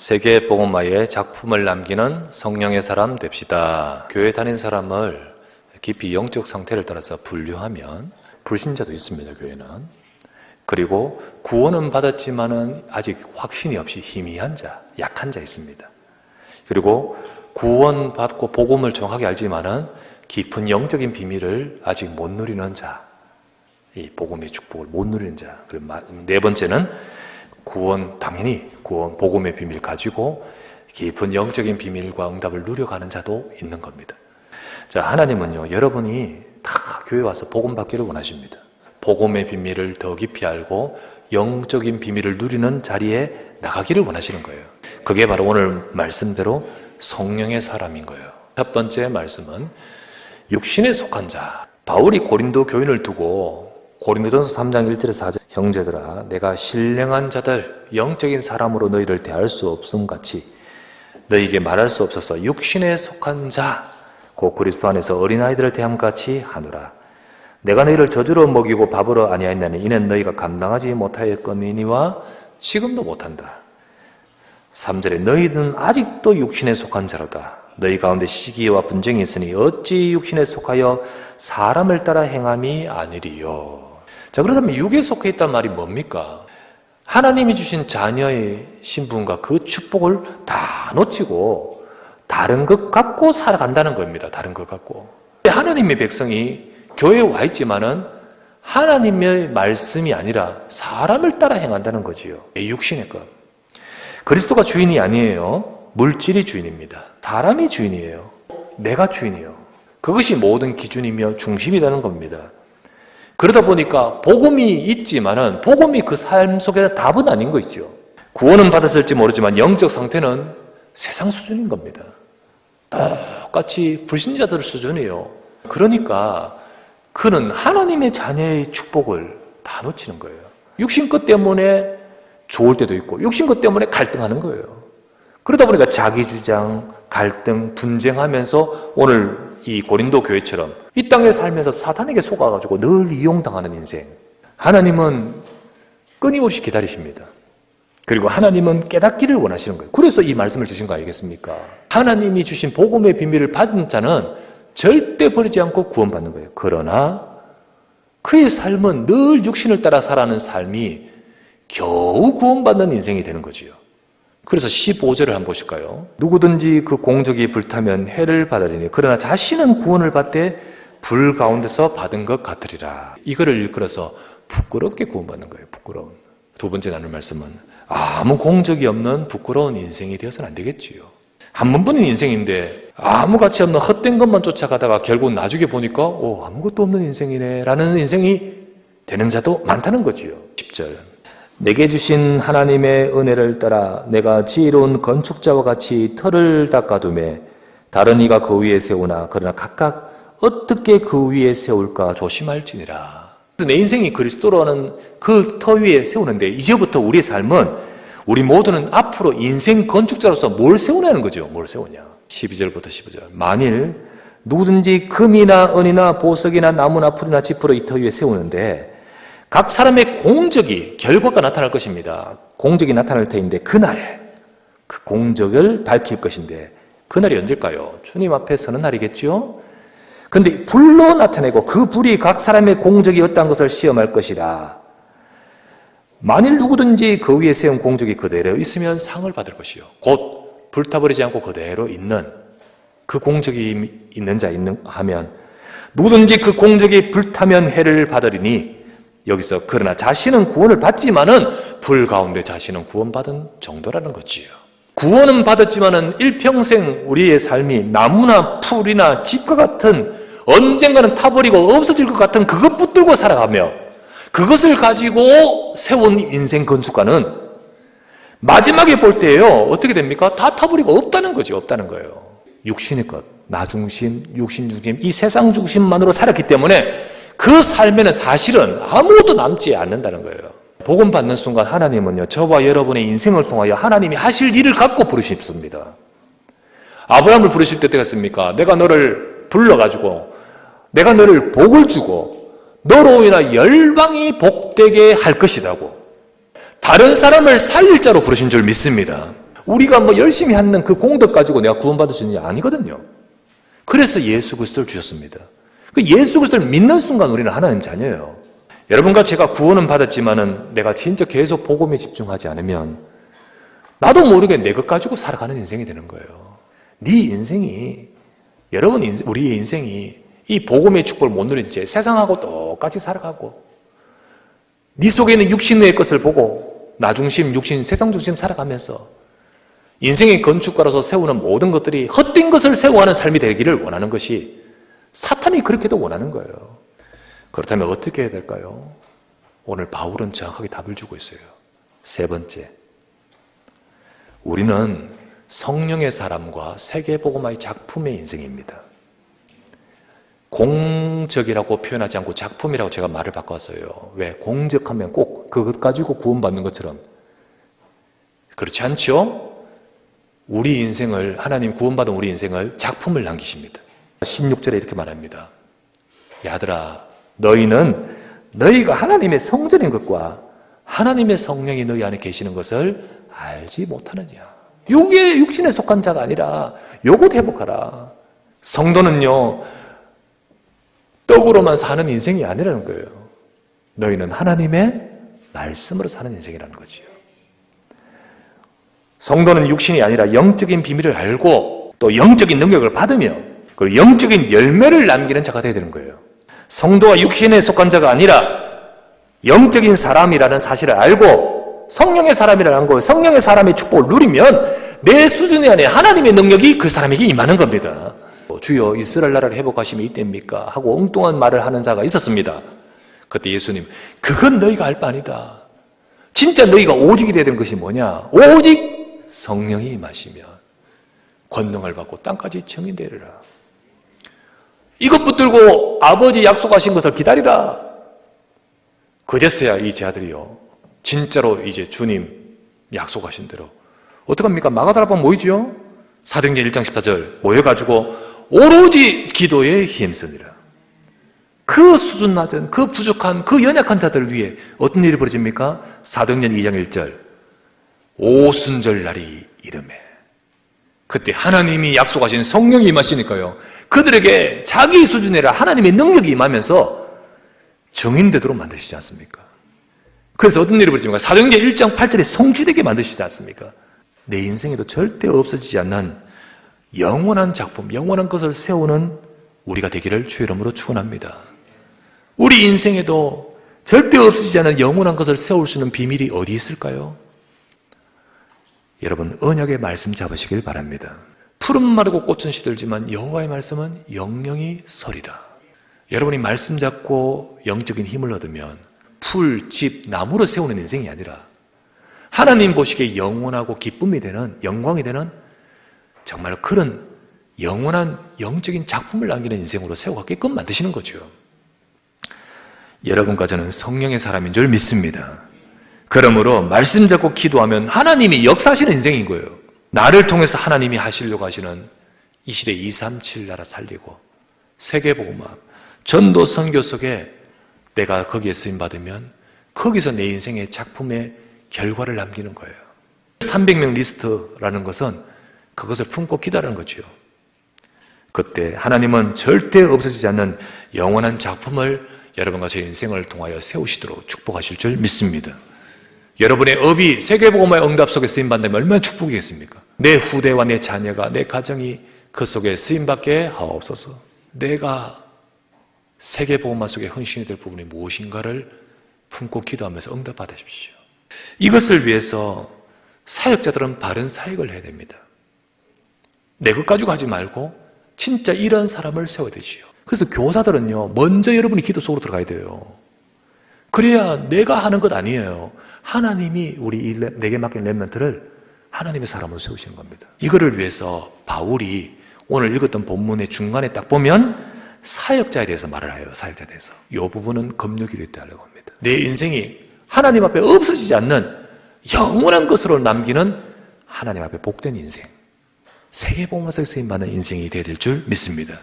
세계 복음화에 작품을 남기는 성령의 사람 됩시다. 교회 다닌 사람을 깊이 영적 상태를 따라서 분류하면 불신자도 있습니다, 교회는. 그리고 구원은 받았지만은 아직 확신이 없이 희미한 자, 약한 자 있습니다. 그리고 구원받고 복음을 정확하게 알지만은 깊은 영적인 비밀을 아직 못 누리는 자, 이 복음의 축복을 못 누리는 자. 그리고 네 번째는 당연히 구원, 복음의 비밀 가지고 깊은 영적인 비밀과 응답을 누려가는 자도 있는 겁니다. 자, 하나님은요, 여러분이 다 교회 와서 복음 받기를 원하십니다. 복음의 비밀을 더 깊이 알고 영적인 비밀을 누리는 자리에 나가기를 원하시는 거예요. 그게 바로 오늘 말씀대로 성령의 사람인 거예요. 첫 번째 말씀은 육신에 속한 자. 바울이 고린도 교인을 두고 고린도전서 3장 1절에서 4절 형제들아 내가 신령한 자들 영적인 사람으로 너희를 대할 수 없음 같이 너희에게 말할 수 없어서 육신에 속한 자 곧 그리스도 안에서 어린아이들을 대함 같이 하노라. 내가 너희를 저주로 먹이고 밥으로 아니하였나니 이는 너희가 감당하지 못하였거니와 지금도 못한다. 3절에 너희는 아직도 육신에 속한 자로다. 너희 가운데 시기와 분쟁이 있으니 어찌 육신에 속하여 사람을 따라 행함이 아니리요. 자, 그렇다면 육에 속해 있단 말이 뭡니까? 하나님이 주신 자녀의 신분과 그 축복을 다 놓치고 다른 것 갖고 살아간다는 겁니다. 다른 것 갖고. 하나님의 백성이 교회에 와 있지만은 하나님의 말씀이 아니라 사람을 따라 행한다는 거지요. 육신의 것. 그리스도가 주인이 아니에요. 물질이 주인입니다. 사람이 주인이에요. 내가 주인이에요. 그것이 모든 기준이며 중심이라는 겁니다. 그러다 보니까 복음이 있지만은 복음이 그 삶 속에 답은 아닌 거 있죠. 구원은 받았을지 모르지만 영적 상태는 세상 수준인 겁니다. 똑같이 불신자들 수준이에요. 그러니까 그는 하나님의 자녀의 축복을 다 놓치는 거예요. 육신 것 때문에 좋을 때도 있고 육신 것 때문에 갈등하는 거예요. 그러다 보니까 자기 주장, 갈등, 분쟁하면서 오늘 이 고린도 교회처럼 이 땅에 살면서 사탄에게 속아가지고 늘 이용당하는 인생. 하나님은 끊임없이 기다리십니다. 그리고 하나님은 깨닫기를 원하시는 거예요. 그래서 이 말씀을 주신 거 아니겠습니까? 하나님이 주신 복음의 비밀을 받은 자는 절대 버리지 않고 구원받는 거예요. 그러나 그의 삶은 늘 육신을 따라 살아가는 삶이 겨우 구원받는 인생이 되는 거지요. 그래서 15절을 한번 보실까요? 누구든지 그 공적이 불타면 해를 받으리니 그러나 자신은 구원을 받되 불 가운데서 받은 것 같으리라. 이거를 일컬어서 부끄럽게 구원받는 거예요. 부끄러운. 두 번째 나눌 말씀은 아무 공적이 없는 부끄러운 인생이 되어서는 안 되겠지요. 한 번뿐인 인생인데 아무 가치 없는 헛된 것만 쫓아가다가 결국 나중에 보니까 아무것도 없는 인생이네 라는 인생이 되는 자도 많다는 거지요. 10절 내게 주신 하나님의 은혜를 따라 내가 지혜로운 건축자와 같이 터를 닦아두매 다른 이가 그 위에 세우나 그러나 각각 어떻게 그 위에 세울까 조심할지니라. 내 인생이 그리스도라는 그 터 위에 세우는데 이제부터 우리의 삶은 우리 모두는 앞으로 인생 건축자로서 뭘 세우냐는 거죠. 뭘 세우냐. 12절부터 15절 만일 누구든지 금이나 은이나 보석이나 나무나 풀이나 지푸로 이 터 위에 세우는데 각 사람의 공적이 결과가 나타날 것입니다. 공적이 나타날 터인데 그날 그 공적을 밝힐 것인데 그날이 언제일까요? 주님 앞에 서는 날이겠죠? 그런데 불로 나타내고 그 불이 각 사람의 공적이 어떠한 것을 시험할 것이라. 만일 누구든지 그 위에 세운 공적이 그대로 있으면 상을 받을 것이요. 곧 불타버리지 않고 그대로 있는 그 공적이 있는 자 하면 누구든지 그 공적이 불타면 해를 받으리니 여기서 그러나 자신은 구원을 받지만은 불 가운데 자신은 구원받은 정도라는 거지요. 구원은 받았지만은 일평생 우리의 삶이 나무나 풀이나 집과 같은 언젠가는 타버리고 없어질 것 같은 그것 붙들고 살아가며 그것을 가지고 세운 인생 건축가는 마지막에 볼 때예요. 어떻게 됩니까? 다 타버리고 없다는 거죠. 없다는 거예요. 육신의 것, 나 중심, 육신 중심, 이 세상 중심만으로 살았기 때문에 그 삶에는 사실은 아무것도 남지 않는다는 거예요. 복음 받는 순간 하나님은요, 저와 여러분의 인생을 통하여 하나님이 하실 일을 갖고 부르십니다. 아브라함을 부르실 때 어떻습니까? 내가 너를 불러가지고 내가 너를 복을 주고 너로 인하 열방이 복되게 할 것이라고 다른 사람을 살릴 자로 부르신 줄 믿습니다. 우리가 뭐 열심히 하는 그 공덕 가지고 내가 구원받을 수 있는 게 아니거든요. 그래서 예수 그리스도를 주셨습니다. 그 예수 그리스도를 믿는 순간 우리는 하나님 자녀예요. 여러분과 제가 구원은 받았지만은 내가 진짜 계속 복음에 집중하지 않으면 나도 모르게 내 것 가지고 살아가는 인생이 되는 거예요. 네 인생이, 우리의 인생이 이 복음의 축복을 못 누린 채 세상하고 똑같이 살아가고 네 속에 있는 육신의 것을 보고 나 중심, 육신, 세상 중심 살아가면서 인생의 건축가로서 세우는 모든 것들이 헛된 것을 세워가는 삶이 되기를 원하는 것이 사탄이 그렇게도 원하는 거예요. 그렇다면 어떻게 해야 될까요? 오늘 바울은 정확하게 답을 주고 있어요. 세 번째, 우리는 성령의 사람과 세계복음화의 작품의 인생입니다. 공적이라고 표현하지 않고 작품이라고 제가 말을 바꿨어요. 왜? 공적하면 꼭 그것 가지고 구원받는 것처럼. 그렇지 않죠? 우리 인생을, 하나님 구원받은 우리 인생을 작품을 남기십니다. 16절에 이렇게 말합니다. 야들아, 너희는 너희가 하나님의 성전인 것과 하나님의 성령이 너희 안에 계시는 것을 알지 못하느냐. 이게 육신에 속한 자가 아니라 요것 회복하라. 성도는요, 떡으로만 사는 인생이 아니라는 거예요. 너희는 하나님의 말씀으로 사는 인생이라는 거지요. 성도는 육신이 아니라 영적인 비밀을 알고 또 영적인 능력을 받으며 그리고 영적인 열매를 남기는 자가 되어야 되는 거예요. 성도가 육신에 속한 자가 아니라 영적인 사람이라는 사실을 알고 성령의 사람이라는 거, 성령의 사람의 축복을 누리면 내 수준 안에 하나님의 능력이 그 사람에게 임하는 겁니다. 주여 이스라엘 나라를 회복하시면 이때입니까? 하고 엉뚱한 말을 하는 자가 있었습니다. 그때 예수님, 그건 너희가 알 바 아니다. 진짜 너희가 오직이 되야 되는 것이 뭐냐? 오직 성령이 임하시면 권능을 받고 땅까지 증인되리라. 이것 붙들고 아버지 약속하신 것을 기다리라. 그제서야 이 제자들이요, 진짜로 이제 주님 약속하신 대로 어떡합니까? 마가다락방 모이죠? 사도행전 1장 14절 모여가지고 오로지 기도에 힘쓰니라. 그 수준 낮은, 그 부족한, 그 연약한 자들을 위해 어떤 일이 벌어집니까? 사도행전 2장 1절 오순절 날이 이르매 그때 하나님이 약속하신 성령이 임하시니까요, 그들에게 자기 수준에 하나님의 능력이 임하면서 증인되도록 만드시지 않습니까? 그래서 어떤 일이 벌어집니까? 사도행전 1장 8절에 성취되게 만드시지 않습니까? 내 인생에도 절대 없어지지 않는 영원한 작품, 영원한 것을 세우는 우리가 되기를 주의 이름으로 축원합니다. 우리 인생에도 절대 없어지지 않는 영원한 것을 세울 수 있는 비밀이 어디 있을까요? 여러분, 언약의 말씀 잡으시길 바랍니다. 푸른 마르고 꽃은 시들지만 여호와의 말씀은 영영이 서리라. 여러분이 말씀 잡고 영적인 힘을 얻으면 풀, 집, 나무로 세우는 인생이 아니라 하나님 보시기에 영원하고 기쁨이 되는, 영광이 되는 정말 그런 영원한 영적인 작품을 남기는 인생으로 세워가게끔 만드시는 거죠. 여러분과 저는 성령의 사람인 줄 믿습니다. 그러므로 말씀 잡고 기도하면 하나님이 역사하시는 인생인 거예요. 나를 통해서 하나님이 하시려고 하시는 이 시대 237 나라 살리고 세계복음화, 전도 선교 속에 내가 거기에 쓰임받으면 거기서 내 인생의 작품의 결과를 남기는 거예요. 300명 리스트라는 것은 그것을 품고 기다리는 거죠. 그때 하나님은 절대 없어지지 않는 영원한 작품을 여러분과 제 인생을 통하여 세우시도록 축복하실 줄 믿습니다. 여러분의 업이 세계복음화의 응답 속에 쓰임받는다면 얼마나 축복이겠습니까? 내 후대와 내 자녀가, 내 가정이 그 속에 쓰임받게 하옵소서. 내가 세계복음화 속에 헌신이 될 부분이 무엇인가를 품고 기도하면서 응답 받으십시오. 이것을 위해서 사역자들은 바른 사역을 해야 됩니다. 내 것 가지고 하지 말고 진짜 이런 사람을 세워야 되지요. 그래서 교사들은요, 먼저 여러분이 기도 속으로 들어가야 돼요. 그래야 내가 하는 것 아니에요. 하나님이 우리 내게 맡긴 렘넌트를 하나님의 사람으로 세우시는 겁니다. 이거를 위해서 바울이 오늘 읽었던 본문의 중간에 딱 보면 사역자에 대해서 말을 해요. 사역자에 대해서. 이 부분은 금요기도에 따르고 합니다. 내 인생이 하나님 앞에 없어지지 않는 영원한 것으로 남기는 하나님 앞에 복된 인생, 세계복음화에 쓰임받는 인생이 되어야 될 줄 믿습니다.